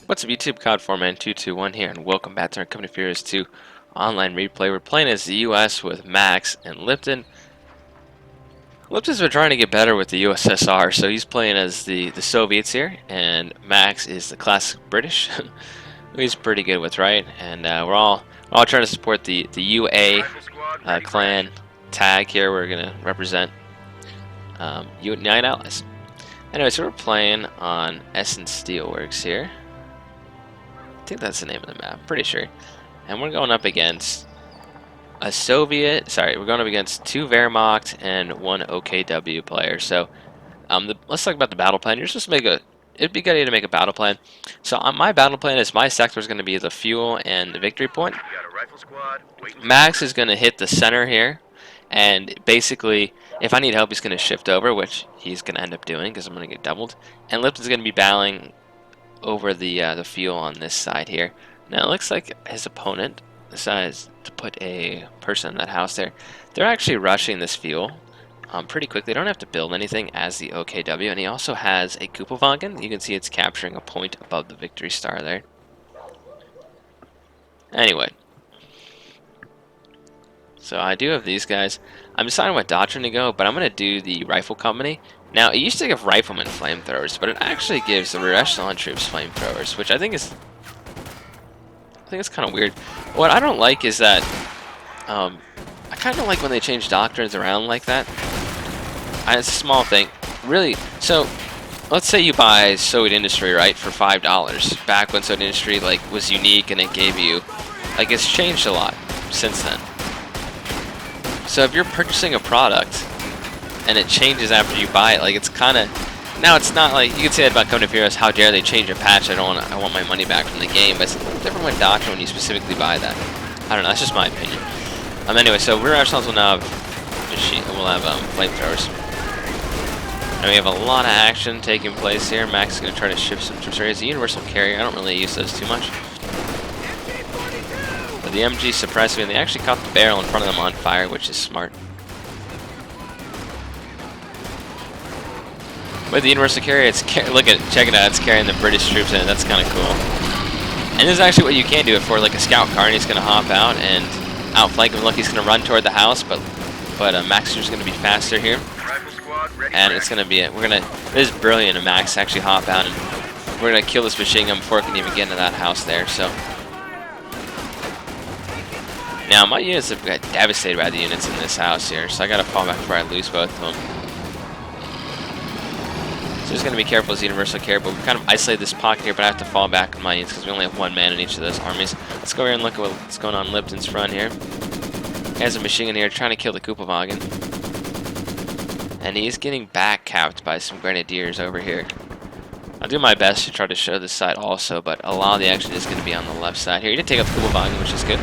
What's up YouTube, COD4Man221 here, and welcome back to our Company Furious 2 online replay. We're playing as the US with Max and Lipton. Lipton's been trying to get better with the USSR, so he's playing as the Soviets here, and Max is the classic British. He's pretty good with, right? And we're all trying to support the UA clan tag here. We're going to represent United Allies. Anyway, so we're playing on Essen Steelworks here. I think that's the name of the map, pretty sure. And we're going up against a we're going up against 2 Wehrmacht and 1 OKW player. So let's talk about the battle plan. You're supposed to make it'd be a good idea to make a battle plan. So on my battle plan is my sector is going to be the fuel and the victory point. Max is going to hit the center here. And basically, if I need help, he's going to shift over, which he's going to end up doing because I'm going to get doubled. And Lipton's going to be battling over the fuel on this side here. Now it looks like his opponent decides to put a person in that house there. They're actually rushing this fuel pretty quick. They don't have to build anything as the OKW, and he also has a Kupelwagen. You can see it's capturing a point above the victory star there. Anyway, so I do have these guys. I'm deciding what doctrine to go, but I'm going to do the rifle company. Now, it used to give riflemen flamethrowers, but it actually gives the rear echelon troops flamethrowers, which I think it's kind of weird. What I don't like is that I kind of like when they change doctrines around like that. It's a small thing, really. So, let's say you buy Soviet Industry, right, for $5. Back when Soviet Industry was unique and it gave you, it's changed a lot since then. So if you're purchasing a product and it changes after you buy it, it's kind of, now it's not like, you can say that about Company Furious, how dare they change a patch, I want my money back from the game, but it's different with doctrine when you specifically buy that. I don't know, that's just my opinion. Anyway, so rear echelons will now have flamethrowers. And we have a lot of action taking place here. Max is going to try to shift some troops. It's a universal carrier, I don't really use those too much. But the MG suppressing, and they actually caught the barrel in front of them on fire, which is smart. With the universal carrier, check it out, it's carrying the British troops in it. That's kind of cool. And this is actually what you can do it for, like a scout car, and he's going to hop out and outflank him. Look, he's going to run toward the house, but Max is going to be faster here. And it's going to be this is brilliant, and Max actually hop out, and we're going to kill this machine gun before it can even get into that house there, so. Now, my units have got devastated by the units in this house here, so I got to fall back before I lose both of them. So just going to be careful as universal carrier, but we kind of isolate this pocket here, but I have to fall back with my units because we only have 1 man in each of those armies. Let's go here and look at what's going on in Lipton's front here. He has a machine gun here trying to kill the Kupelwagen. And he's getting back capped by some grenadiers over here. I'll do my best to try to show this side also, but a lot of the action is going to be on the left side here. He did take out the Kupelwagen, which is good.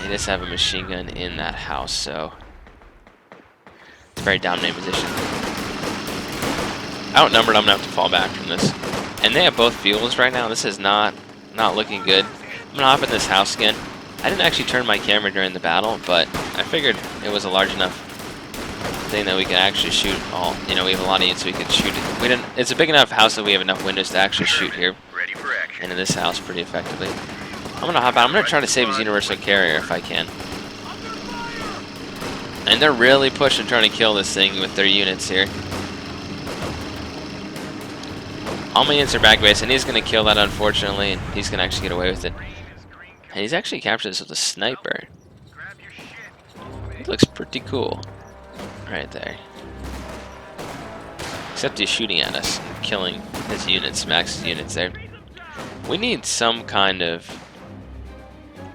He does have a machine gun in that house, so it's a very dominating position. Outnumbered, I'm going to have to fall back from this. And they have both fuels right now. This is not looking good. I'm going to hop in this house again. I didn't actually turn my camera during the battle, but I figured it was a large enough thing that we could actually shoot all. We have a lot of units, so we could shoot it. It's a big enough house that we have enough windows to actually shoot here into this house pretty effectively. I'm going to hop out. I'm going to try to save his universal carrier if I can. And they're really pushing, trying to kill this thing with their units here. All my units are back base, and he's going to kill that, unfortunately, and he's going to actually get away with it. And he's actually captured this with a sniper. It looks pretty cool. Right there. Except he's shooting at us, killing his units, Max's units there. We need some kind of...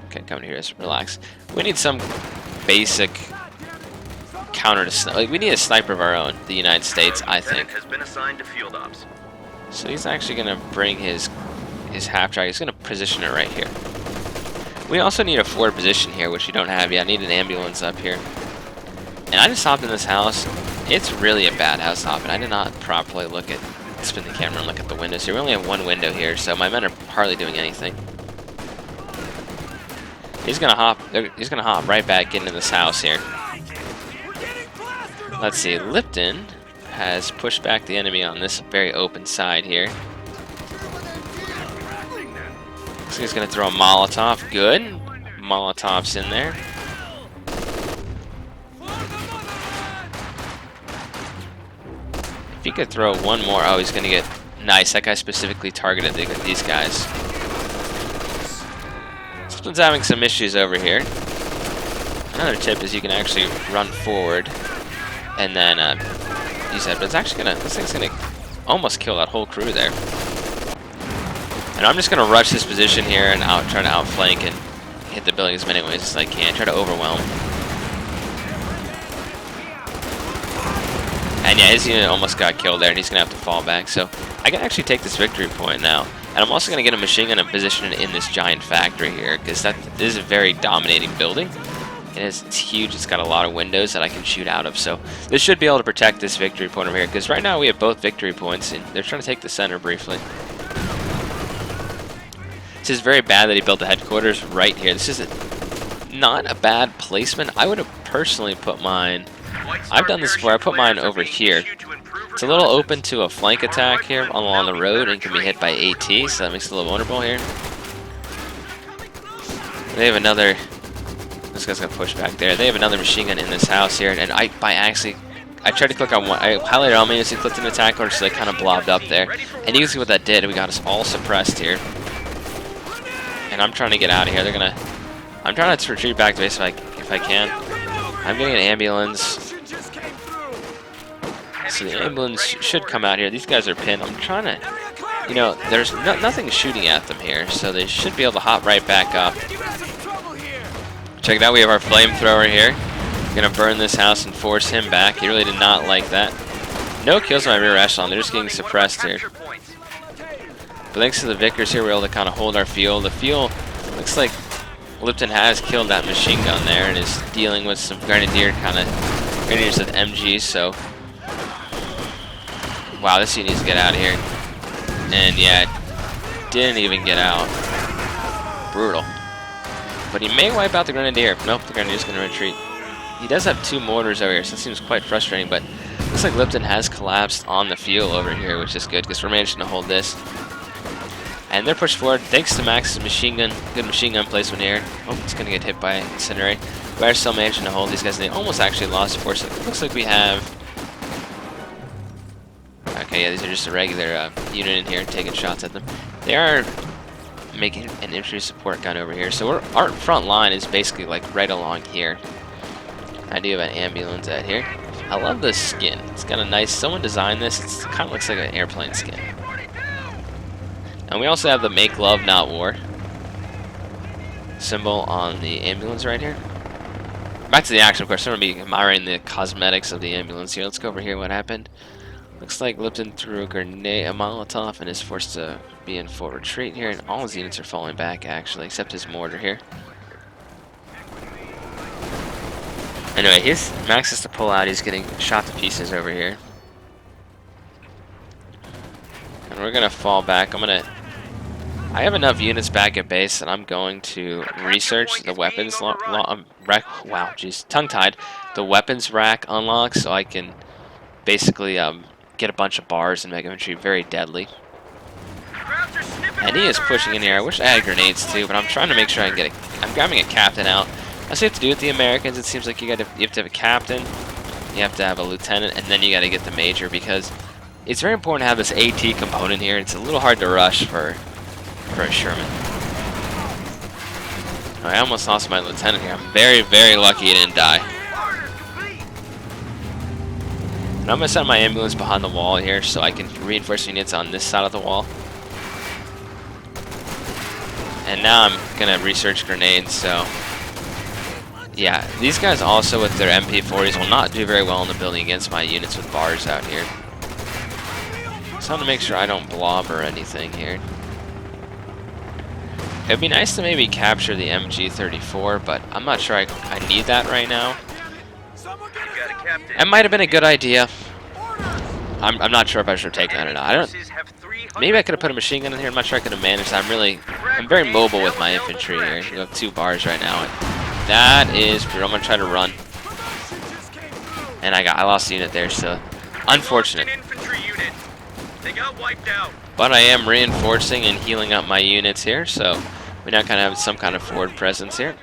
Okay, come here, just relax. We need some basic counter to we need a sniper of our own, the United States, I think. So he's actually going to bring his half-track. He's going to position it right here. We also need a forward position here, which we don't have yet. I need an ambulance up here. And I just hopped in this house. It's really a bad house hopping. I did not properly spin the camera and look at the windows here. We only have 1 window here, so my men are hardly doing anything. He's gonna hop right back into this house here. Let's see, Lipton has pushed back the enemy on this very open side here. So he's going to throw a Molotov. Good. Molotov's in there. If he could throw one more, oh, he's going to get... Nice, that guy specifically targeted these guys. Split's having some issues over here. Another tip is you can actually run forward and then use that, but it's actually gonna, this thing's gonna almost kill that whole crew there. And I'm just gonna rush this position here and try to outflank and hit the building as many ways as I can, try to overwhelm. And yeah, his unit almost got killed there, and he's gonna have to fall back. So I can actually take this victory point now, and I'm also gonna get a machine gun and position it in this giant factory here, because this is a very dominating building. It's huge. It's got a lot of windows that I can shoot out of. So this should be able to protect this victory point over here, because right now we have both victory points, and they're trying to take the center briefly. This is very bad that he built the headquarters right here. This is not a bad placement. I would have personally put mine... I've done this before. I put mine over here. It's a little open to a flank attack here along the road and can be hit by AT, so that makes it a little vulnerable here. They have another... This guy's gonna push back there. They have another machine gun in this house here, and by accident, I tried to click on one. I highlighted all menus and clicked an attack order, so they kind of blobbed up there. And you can see what that did. We got us all suppressed here. And I'm trying to get out of here. I'm trying to retreat back to base if I can. I'm getting an ambulance. So the ambulance should come out here. These guys are pinned. I'm trying to, you know, there's nothing shooting at them here, so they should be able to hop right back up. Check it out, we have our flamethrower here. Gonna burn this house and force him back. He really did not like that. No kills on my rear echelon, they're just getting suppressed here. But thanks to the Vickers here, we're able to kind of hold our field. The field looks like Lipton has killed that machine gun there and is dealing with some grenadiers with MGs, so. Wow, this unit needs to get out of here. And yeah, didn't even get out. Brutal. But he may wipe out the grenadier. Nope, the grenadier's going to retreat. He does have 2 mortars over here, so that seems quite frustrating, but looks like Lipton has collapsed on the field over here, which is good, because we're managing to hold this. And they're pushed forward, thanks to Max's machine gun. Good machine gun placement here. Oh, it's going to get hit by Incinerate. We're still managing to hold these guys, and they almost actually lost force. It looks like we have... Okay, yeah, these are just a regular unit in here taking shots at them. They are making an infantry support gun over here. So our front line is basically like right along here. I do have an ambulance out here. I love this skin. It's got a nice... Someone designed this. It kind of looks like an airplane skin. And we also have the Make Love Not War symbol on the ambulance right here. Back to the action, of course. I'm going to be admiring the cosmetics of the ambulance here. Let's go over here. What happened? Looks like Lipton threw a grenade, a Molotov, and is forced to be in full retreat here. And all his units are falling back, actually, except his mortar here. Anyway, Max has to pull out. He's getting shot to pieces over here. And we're going to fall back. I have enough units back at base that I'm going to research the weapons rack. Wow, jeez, tongue-tied. The weapons rack unlock, so I can basically get a bunch of bars and make infantry very deadly. And he is pushing in here. I wish I had grenades too, but I'm trying to make sure I can get I'm grabbing a captain out. That's what you have to do with the Americans. It seems like you have to have a captain, you have to have a lieutenant, and then you got to get the major, because it's very important to have this AT component here. It's a little hard to rush for a Sherman. I almost lost my lieutenant here. I'm very, very lucky he didn't die. And I'm going to set my ambulance behind the wall here so I can reinforce units on this side of the wall. And now I'm going to research grenades, so... Yeah, these guys also with their MP40s will not do very well in the building against my units with bars out here. So I'm going to make sure I don't blob or anything here. It'd be nice to maybe capture the MG34, but I'm not sure I need that right now. It might have been a good idea. I'm not sure if I should have taken that or not. Maybe I could have put a machine gun in here. I'm not sure I could have managed that. I'm very mobile with my infantry here. We have 2 bars right now. That is brutal. I'm gonna try to run. And I lost the unit there, so Unfortunate. But I am reinforcing and healing up my units here, so we now kind of have some kind of forward presence here.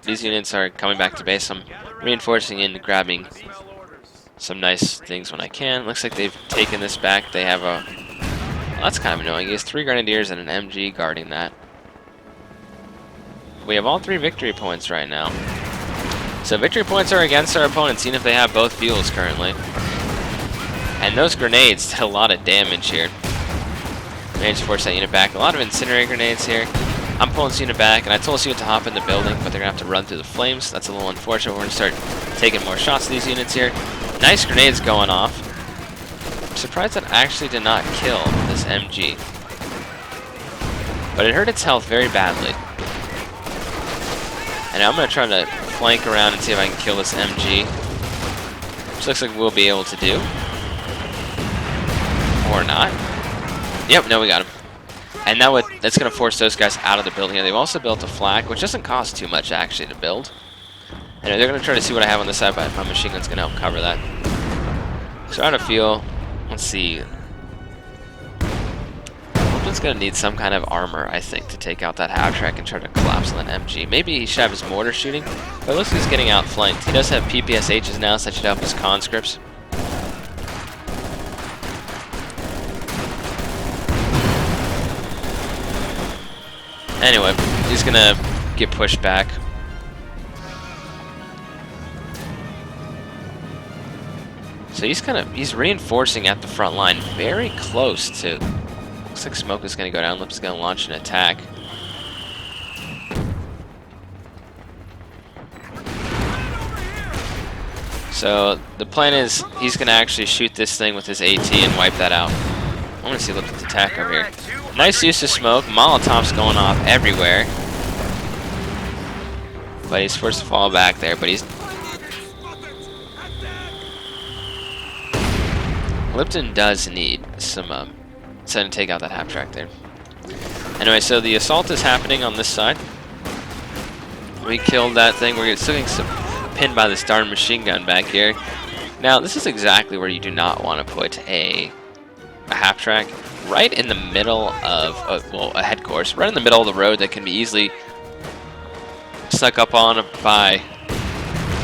These units are coming back to base. I'm reinforcing and grabbing some nice things when I can. Looks like they've taken this back. They have a... Well, that's kind of annoying. He has 3 Grenadiers and an MG guarding that. We have all 3 victory points right now. So victory points are against our opponents, even if they have both fuels currently. And those grenades did a lot of damage here. Managed to force that unit back. A lot of incendiary grenades here. I'm pulling this unit back, and I told this unit to hop in the building, but they're going to have to run through the flames. That's a little unfortunate. We're going to start taking more shots at these units here. Nice grenades going off. I'm surprised that actually did not kill this MG. But it hurt its health very badly. And I'm going to try to flank around and see if I can kill this MG. Which looks like we'll be able to do. Or not. Yep, no, we got him. And now that's going to force those guys out of the building. And they've also built a flak, which doesn't cost too much actually to build. And they're going to try to see what I have on this side, but my machine gun's going to help cover that. So out of fuel, let's see. I'm just going to need some kind of armor, I think, to take out that half-track and try to collapse on that MG. Maybe he should have his mortar shooting, but it looks like he's getting outflanked. He does have PPSHs now, so that should help his conscripts. Anyway, he's gonna get pushed back. So he's reinforcing at the front line, very close to. Looks like smoke is gonna go down. Lip's gonna launch an attack. So the plan is he's gonna actually shoot this thing with his AT and wipe that out. I want to see Lip's attack over here. Nice use of smoke. Molotovs going off everywhere. But he's forced to fall back there. But he's... Lipton does need some... to take out that half-track there. Anyway, so the assault is happening on this side. We killed that thing. We're still getting pinned by this darn machine gun back here. Now, this is exactly where you do not want to put a half-track. Right in the middle of, well, a head course, right in the middle of the road that can be easily snuck up on by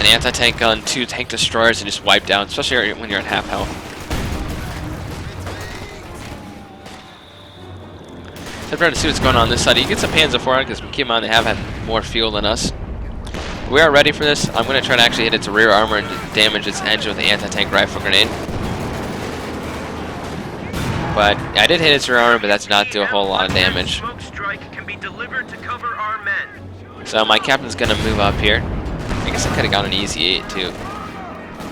an anti-tank gun, 2 tank destroyers, and just wiped out, especially when you're at half health. So I'm trying to see what's going on this side. You get some Panzer IV because keep in mind they have had more fuel than us. We are ready for this. I'm going to try to actually hit its rear armor and damage its engine with the anti-tank rifle grenade. But I did hit its rear armor, but that did not do a whole lot of damage. So my captain's gonna move up here. I guess I could have got an easy 8 too.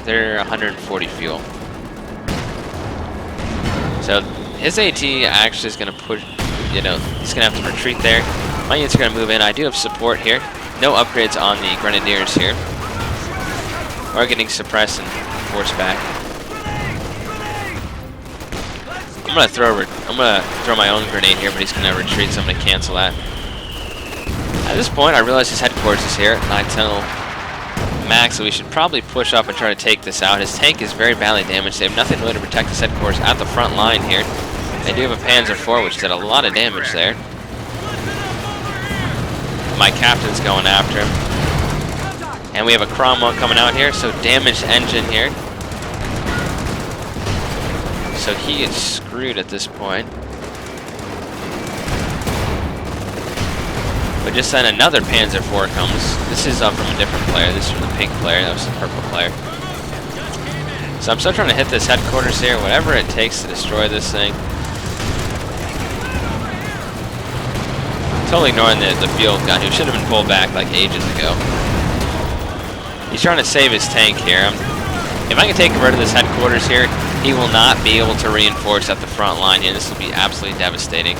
They're 140 fuel. So his AT actually is gonna push. You know, he's gonna have to retreat there. My units are gonna move in. I do have support here. No upgrades on the grenadiers here. We're getting suppressed and forced back. I'm gonna throw my own grenade here, but he's gonna retreat, so I'm gonna cancel that. At this point, I realize his headquarters is here, and I tell Max that we should probably push up and try to take this out. His tank is very badly damaged. They have nothing really to protect his headquarters at the front line here. They do have a Panzer IV, which did a lot of damage there. My captain's going after him. And we have a Cromwell coming out here, so damaged engine here. So he is screwed at this point. But just then another Panzer IV comes. This is from a different player. This is from the pink player. That was the purple player. So I'm still trying to hit this headquarters here, whatever it takes to destroy this thing. Totally ignoring the field gun, who should have been pulled back like ages ago. He's trying to save his tank here. If I can take rid of this headquarters here, he will not be able to reinforce at the front line here. This will be absolutely devastating.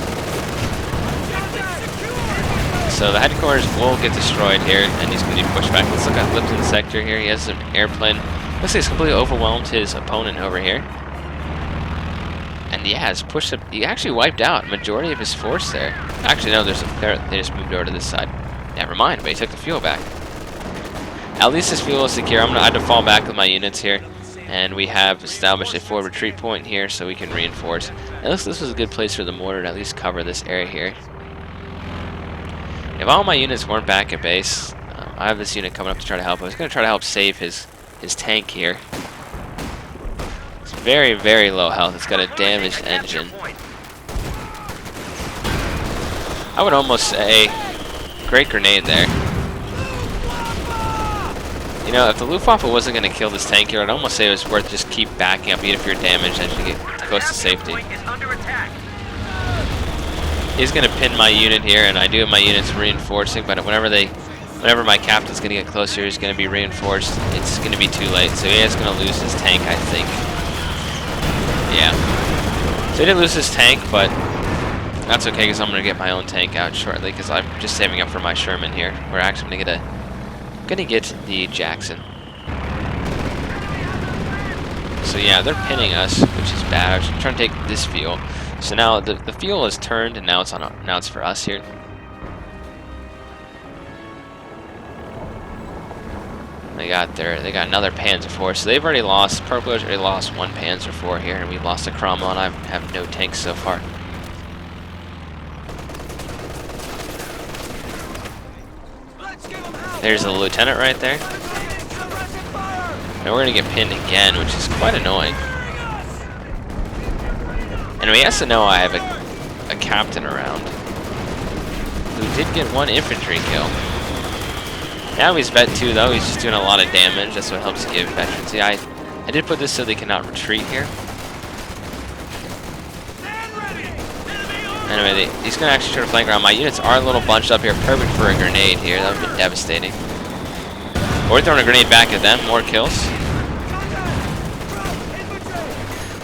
So the headquarters will get destroyed here, and he's going to be pushed back. Let's look at Lipton's sector here. He has an airplane. Looks like he's completely overwhelmed his opponent over here. And yeah, it's pushed up. He actually wiped out a majority of his force there. Actually, no, they just moved over to this side. Never mind, but he took the fuel back. At least his fuel is secure. I have to fall back with my units here. And we have established a forward retreat point here so we can reinforce. It looks like this was a good place for the mortar to at least cover this area here. If all my units weren't back at base, I have this unit coming up to try to help. I was going to try to help save his tank here. It's very, very low health. It's got a damaged engine. I would almost say, great grenade there. You know, if the Luftwaffe wasn't going to kill this tank here, I'd almost say it was worth just keep backing up, even if you're damaged, and to get close to safety. He's going to pin my unit here, and I do have my units reinforcing, but whenever my captain's going to get closer, he's going to be reinforced. It's going to be too late, so he is going to lose his tank, I think. Yeah. So he did lose his tank, but that's okay, because I'm going to get my own tank out shortly, because I'm just saving up for my Sherman here. We're actually going to get the Jackson. So yeah, they're pinning us, which is bad. I was trying to take this fuel. So now the fuel is turned, and now it's for us here. They got another Panzer IV, so they've already lost. Purple's already lost one Panzer IV here, and we've lost a Cromwell, and I have no tanks so far. There's a lieutenant right there. And we're going to get pinned again, which is quite annoying. And he has to know I have a captain around who did get one infantry kill. Now he's vet 2 though, he's just doing a lot of damage. That's what helps give veterans. See, I did put this so they cannot retreat here. Anyway, he's going to actually try to flank around. My units are a little bunched up here, perfect for a grenade here. That would have been devastating. We're throwing a grenade back at them, more kills.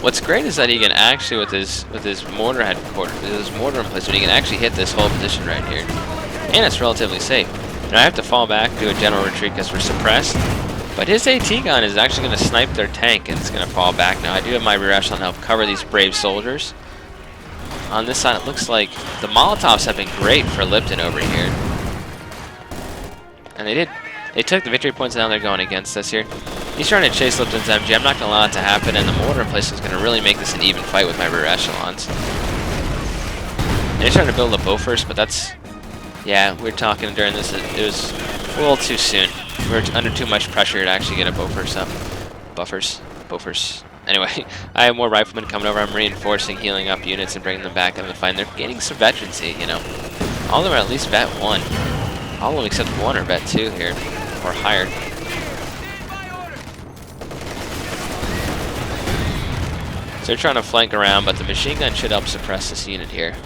What's great is that he can actually, with his mortar headquarters, with his mortar emplacement, he can actually hit this whole position right here. And it's relatively safe. And I have to fall back, do a general retreat because we're suppressed. But his AT gun is actually going to snipe their tank, and it's going to fall back. Now I do have my rear echelon help cover these brave soldiers. On this side, it looks like the Molotovs have been great for Lipton over here. And they took the victory points, and now they're going against us here. He's trying to chase Lipton's MG. I'm not going to allow it to happen, and the mortar emplacement is going to really make this an even fight with my rear echelons. And he's trying to build a Bofors, but that's... Yeah, we were talking during this, it was a little too soon. We were under too much pressure to actually get a Bofors up. Bofors. Anyway, I have more riflemen coming over. I'm reinforcing, healing up units, and bringing them back into the fight. And they're gaining some veterancy, you know. All of them are at least vet 1. All of them except 1 are vet 2 here, or higher. So they're trying to flank around, but the machine gun should help suppress this unit here.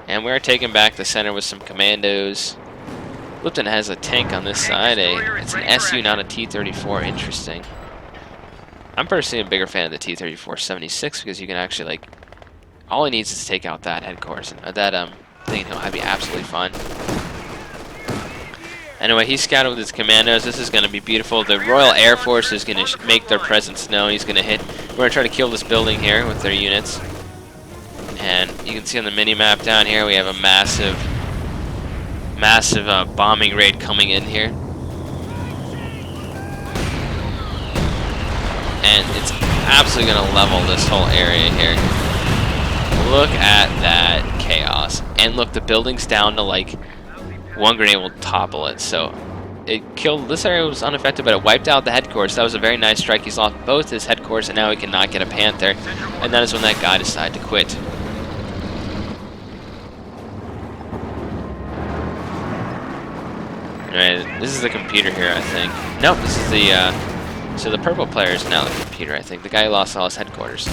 And we're taking back the center with some commandos. Lipton has a tank on this side. It's an SU, not a T-34. Interesting. I'm personally a bigger fan of the T-34-76 because you can actually, like, all he needs is to take out that headquarters. That thing, he'll be absolutely fine. Anyway, he's scouted with his commandos. This is going to be beautiful. The Royal Air Force is going to make their presence known. He's going to hit. We're going to try to kill this building here with their units. And you can see on the mini-map down here, we have a massive bombing raid coming in here. And it's absolutely going to level this whole area here. Look at that chaos. And look, the building's down to like one grenade will topple it. So it killed, this area was unaffected, but it wiped out the headquarters. That was a very nice strike. He's lost both his headquarters, and now he cannot get a Panther. And that is when that guy decided to quit. Anyway, this is the computer here, I think. Nope, this is the, so the purple player is now the computer, I think. The guy who lost all his headquarters.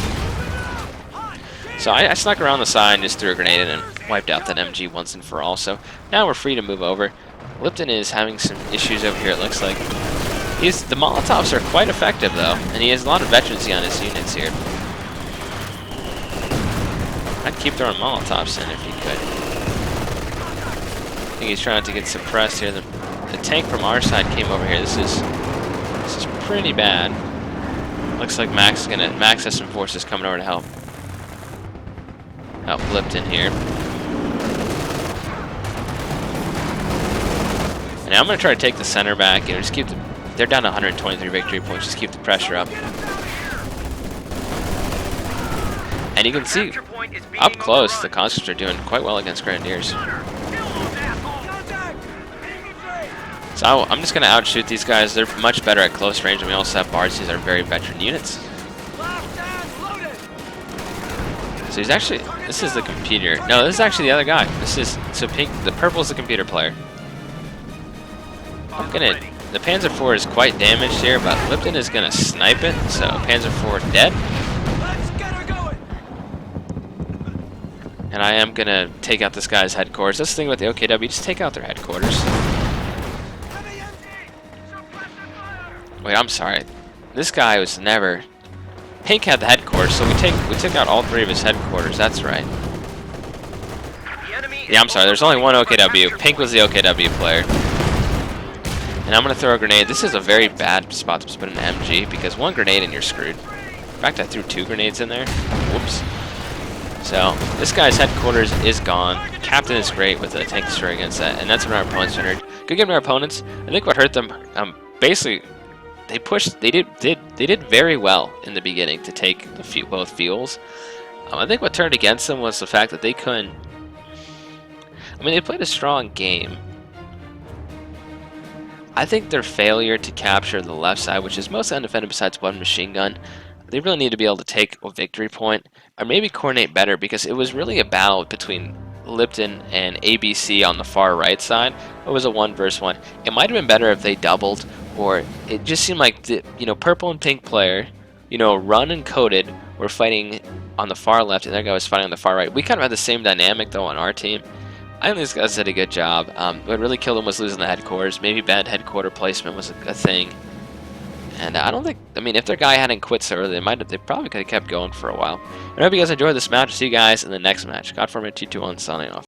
So I snuck around the side and just threw a grenade in and wiped out that MG once and for all. So now we're free to move over. Lipton is having some issues over here, it looks like. The Molotovs are quite effective, though, and he has a lot of veterancy on his units here. I'd keep throwing Molotovs in if he could. I think he's trying to get suppressed here. The tank from our side came over here. This is pretty bad. Looks like Max has some forces coming over to help Lipton here. And now I'm gonna try to take the center back and just keep they're down to 123 victory points. Just keep the pressure up. And you can see, up close, the conscripts are doing quite well against grenadiers. So I'm just going to outshoot these guys. They're much better at close range, and we also have bards. These are very veteran units. So he's actually, this is the computer. No, this is actually the other guy. This is, so pink, the purple is the computer player. I'm going to, the Panzer IV is quite damaged here, but Lipton is going to snipe it. So Panzer IV dead. And I am going to take out this guy's headquarters. That's the thing with the OKW, just take out their headquarters. Wait, I'm sorry. This guy was never... Pink had the headquarters, so we took out all 3 of his headquarters, that's right. Yeah, I'm sorry, there's only one OKW. Pink was the OKW player. And I'm going to throw a grenade. This is a very bad spot to put an MG, because 1 grenade and you're screwed. In fact, I threw 2 grenades in there. Whoops. So, this guy's headquarters is gone. Captain is great with a tank destroyer against that, and that's when our opponents entered. Good game to our opponents. I think what hurt them, basically... They pushed. They did very well in the beginning to take both fuels. I think what turned against them was the fact that they couldn't. I mean, they played a strong game. I think their failure to capture the left side, which is mostly undefended besides 1 machine gun, they really need to be able to take a victory point or maybe coordinate better, because it was really a battle between Lipton and ABC on the far right side. It was a 1 versus 1. It might have been better if they doubled. Or it just seemed like the purple and pink player, run and coded were fighting on the far left, and that guy was fighting on the far right. We kind of had the same dynamic though on our team. I think these guys did a good job. What really killed them was losing the headquarters. Maybe bad headquarter placement was a thing. And I don't think, I mean, if their guy hadn't quit so early, they probably could have kept going for a while. I hope you guys enjoyed this match. See you guys in the next match. Godformat 221 signing off.